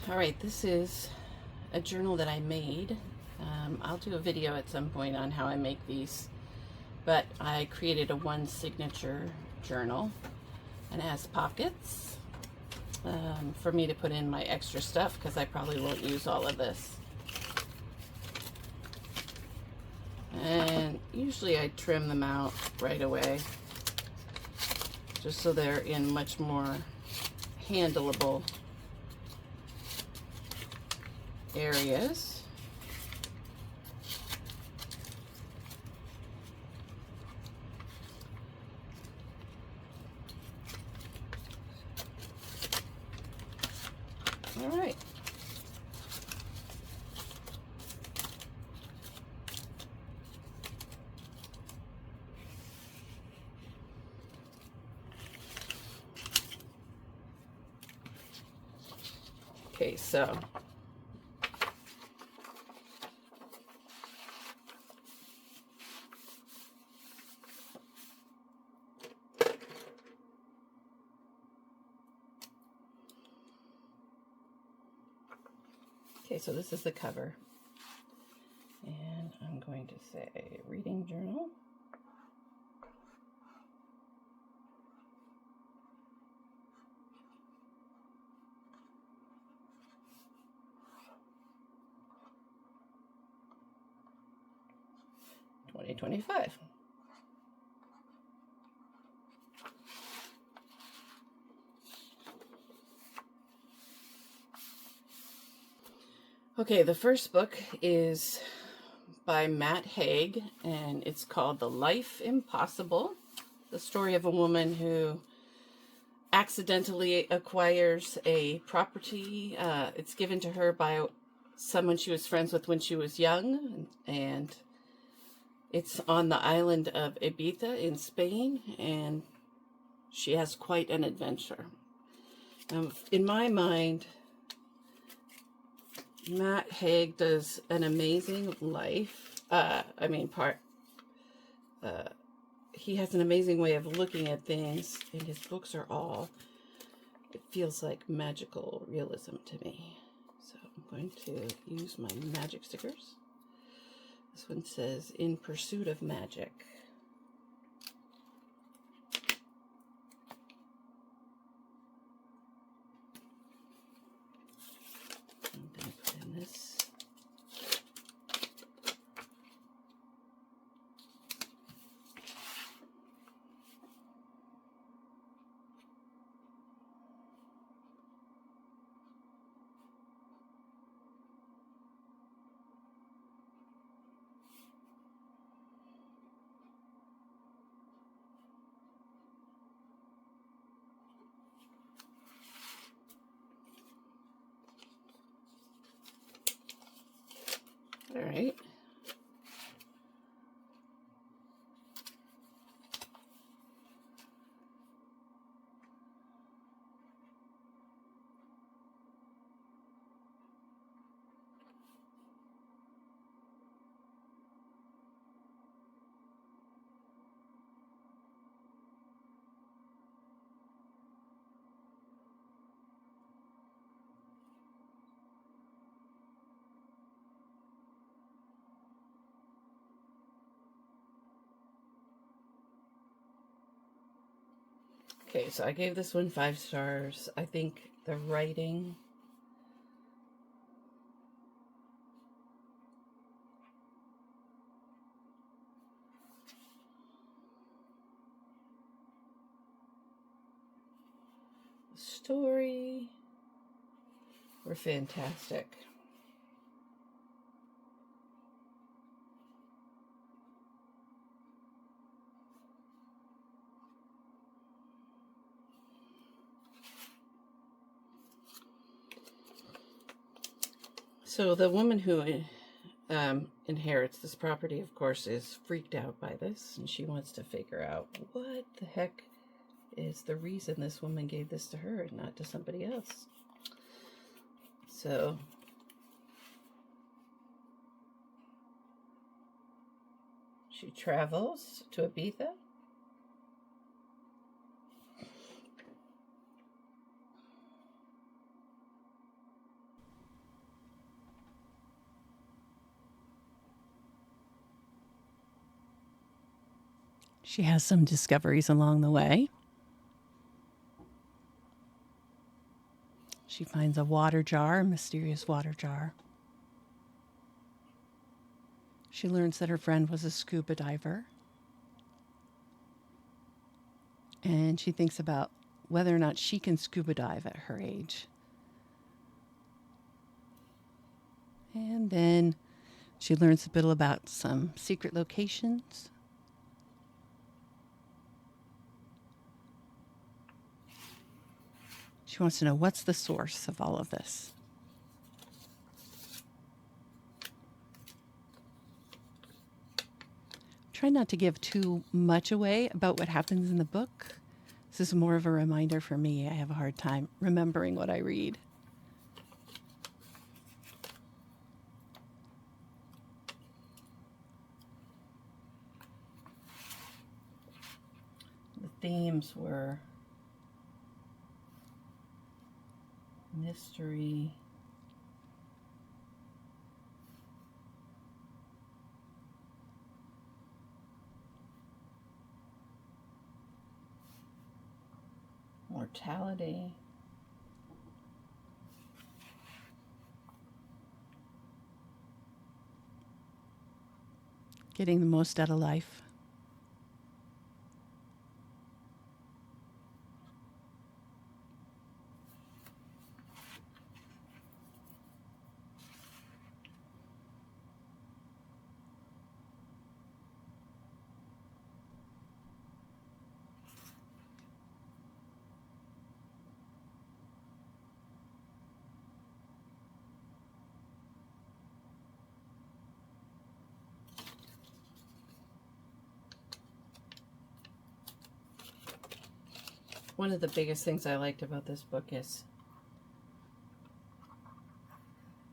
All right, this is a journal that I made. I'll do a video at some point on how I make these, but I created a one signature journal, and it has pockets for me to put in my extra stuff because I probably won't use all of this. And usually I trim them out right away just so they're in much more handleable areas. All right. Okay, so so this is the cover, and I'm going to say reading journal. $20.25. Okay, the first book is by Haig, and it's called The Life Impossible, the story of a woman who accidentally acquires a property. It's given to her by someone she was friends with when she was young, and it's on the island of Ibiza in Spain, and she has quite an adventure. In my mind, Haig does an amazing life. He has an amazing way of looking at things, and his books are all, it feels like magical realism to me. So I'm going to use my magic stickers. This one says, "In Pursuit of Magic." I'm going to put in this. All right. Okay, so I gave this one 5 stars. I think the writing story were fantastic. So the woman who inherits this property, of course, is freaked out by this, and she wants to figure out what the heck is the reason this woman gave this to her and not to somebody else. So she travels to Ibiza. She has some discoveries along the way. She finds a water jar, a mysterious water jar. She learns that her friend was a scuba diver. And she thinks about whether or not she can scuba dive at her age. And then she learns a bit about some secret locations. She wants to know what's the source of all of this. Try not to give too much away about what happens in the book. This is more of a reminder for me. I have a hard time remembering what I read. The themes were mystery, mortality, getting the most out of life. One of the biggest things I liked about this book is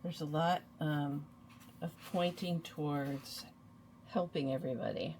there's a lot of pointing towards helping everybody.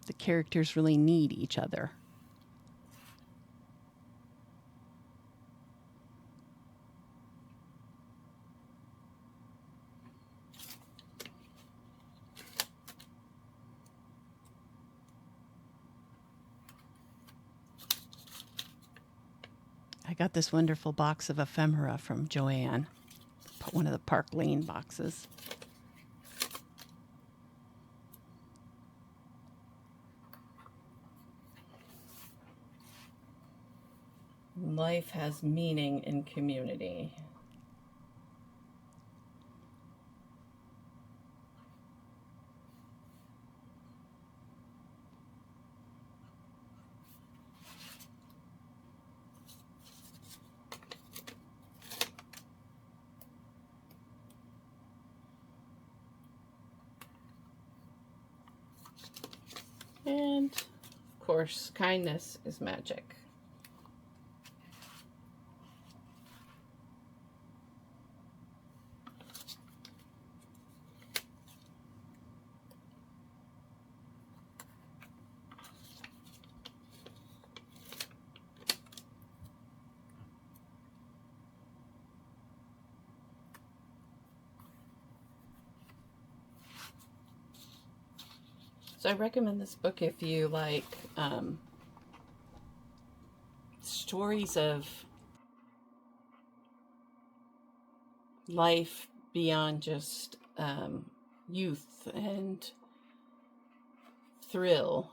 The characters really need each other. I got this wonderful box of ephemera from Joanne, one of the Park Lane boxes. Life has meaning in community. And, of course, kindness is magic. So I recommend this book if you like stories of life beyond just youth and thrill.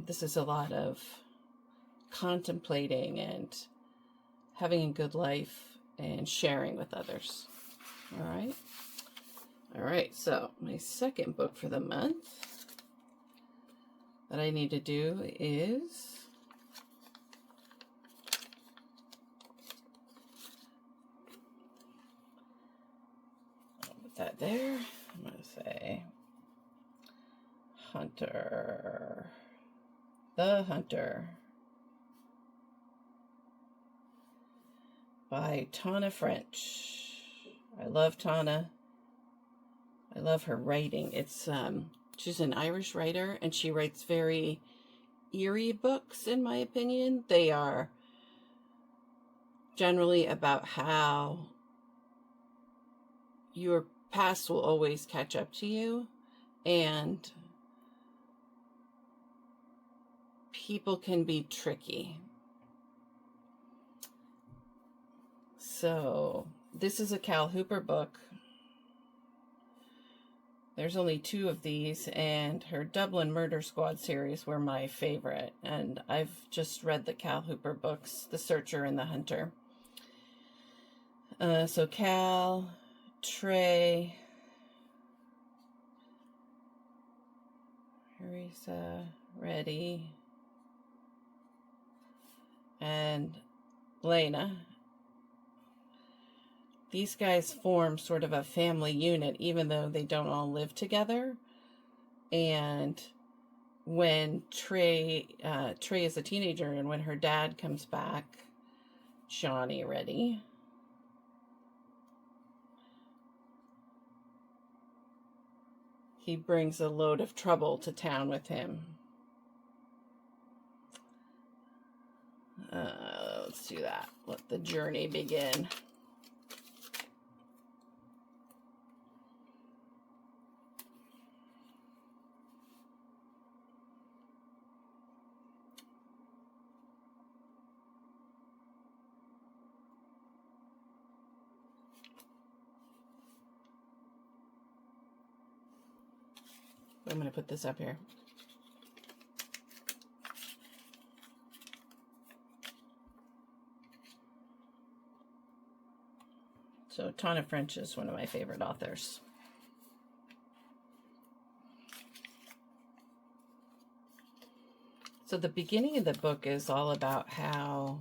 This is a lot of contemplating and having a good life and sharing with others. All right. All right. So my second book for the month that I need to do is I'll put that there. I'm going to say Hunter. The Hunter by Tana French. I love Tana. I love her writing. It's she's an Irish writer and she writes very eerie books, in my opinion. They are generally about how your past will always catch up to you, and people can be tricky. So this is a Cal Hooper book. There's only 2 of these, and her Dublin Murder Squad series were my favorite. And I've just read the Cal Hooper books, The Searcher and The Hunter. So Cal, Trey, Teresa, Reddy, and Lena. These guys form sort of a family unit, even though they don't all live together. And when Trey is a teenager, and when her dad comes back, Johnny Reddy, he brings a load of trouble to town with him. Let's do that. Let the journey begin. I'm going to put this up here. So Tana French is one of my favorite authors. So the beginning of the book is all about how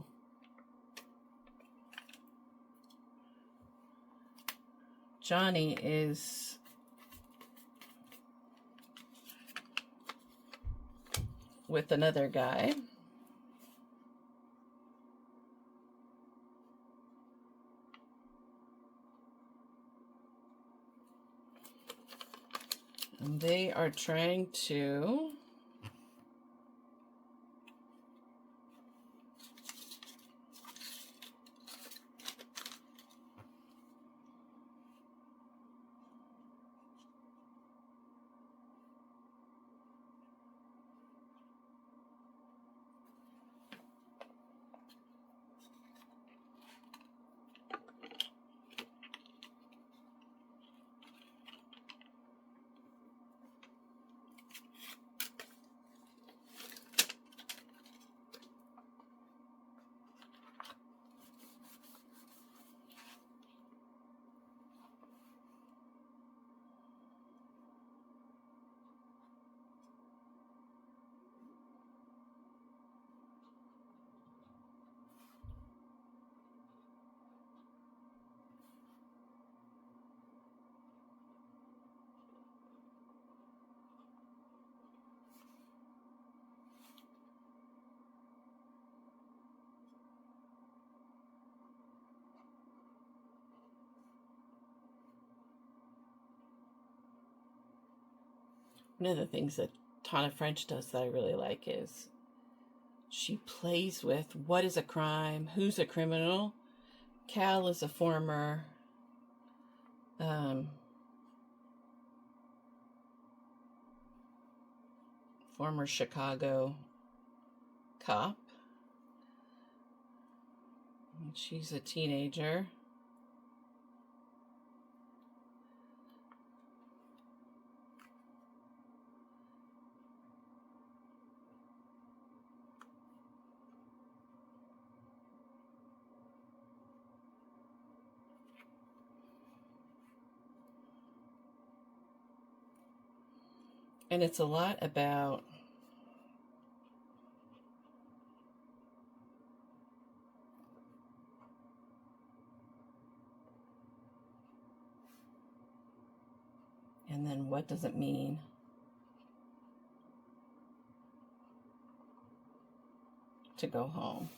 Johnny is with another guy. And they are trying to one of the things that Tana French does that I really like is she plays with what is a crime, who's a criminal. Cal is a former Chicago cop. And she's a teenager. And it's a lot about and then what does it mean to go home?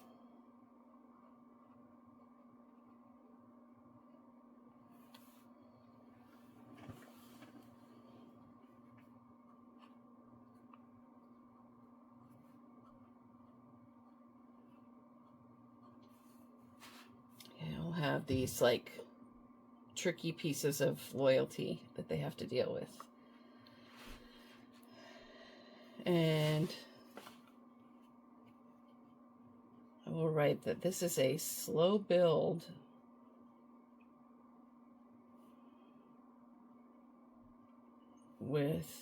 I'll have these like tricky pieces of loyalty that they have to deal with. And I will write that this is a slow build with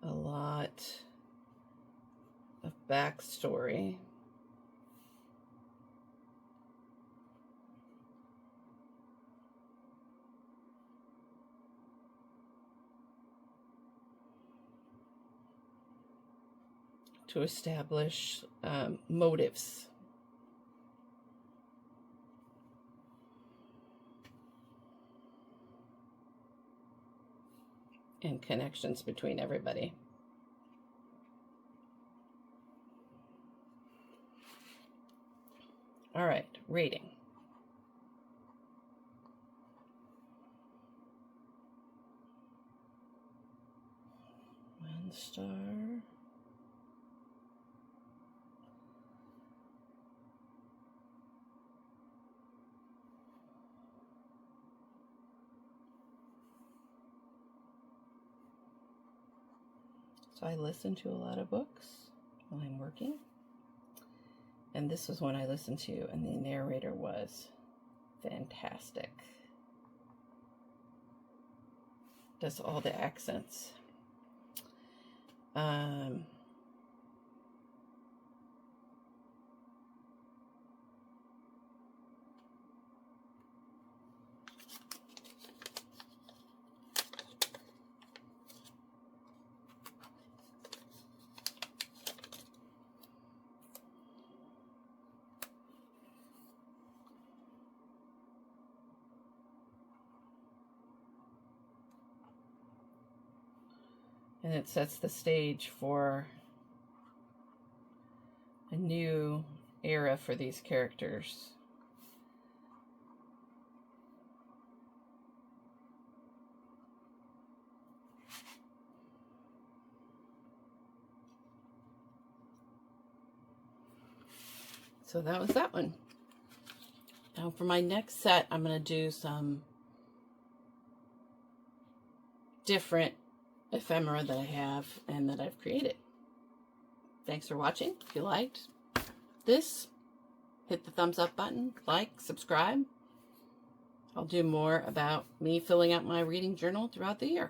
a lot of backstory. To establish motives. And connections between everybody. All right, reading. One star. So I listen to a lot of books while I'm working. And this was one I listened to, and the narrator was fantastic. Does all the accents. And it sets the stage for a new era for these characters. So that was that one. Now for my next set, I'm going to do some different ephemera that I have and that I've created. Thanks for watching. If you liked this, hit the thumbs up button, like, subscribe. I'll do more about me filling out my reading journal throughout the year.